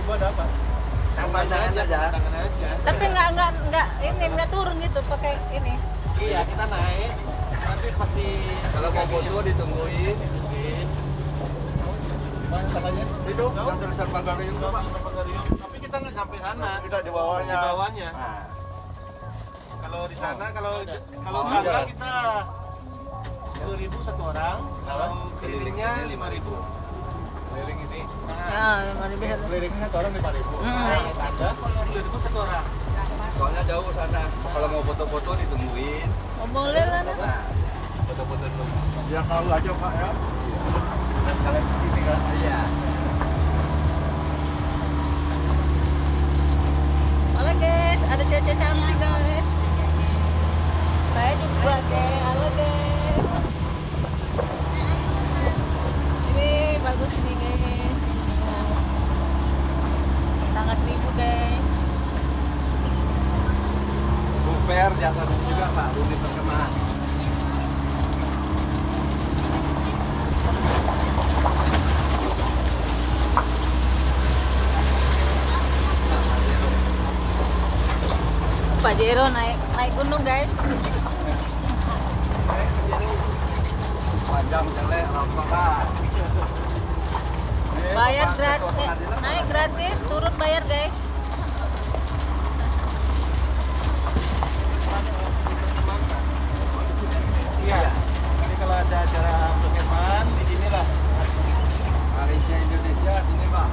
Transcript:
gua ada apa? Tangan aja. Tapi nggak turun gitu pakai ini. Iya, kita naik. Nanti pasti Kalau mau foto ditungguin. Mana katanya? Itu yang tulisan Pagarium tuh, Pak. Tapi kita nggak sampai sana. Kita di bawahnya. Di bawahnya. Nah, Kalau di sana kalau tangga kita 10.000 satu orang. Kalau kelilingnya 5.000. Keliling ini. Ya, mari bisa. Kelilingnya satu orang 5.000. Tangga 10.000 satu orang. soalnya jauh sana. Kalau mau foto-foto ditungguin. Oh, boleh lah. Nah, foto-foto dulu. Biar tahu aja Pak ya. Kita sekalian kesini kan. Iya. Halo guys, ada cewek cantik guys. Saya juga guys. Halo guys. Ini bagus nih guys. Tangga 1.000 guys. Buper di atas juga Pak, Bumi Perkemahan. Pak Jero naik gunung guys. Panjang jelek rongsokan. Bayar gratis, naik gratis, turun bayar guys. Iya. Jadi kalau ada acara Pokemon di sini lah. Malaysia Indonesia sini Pak.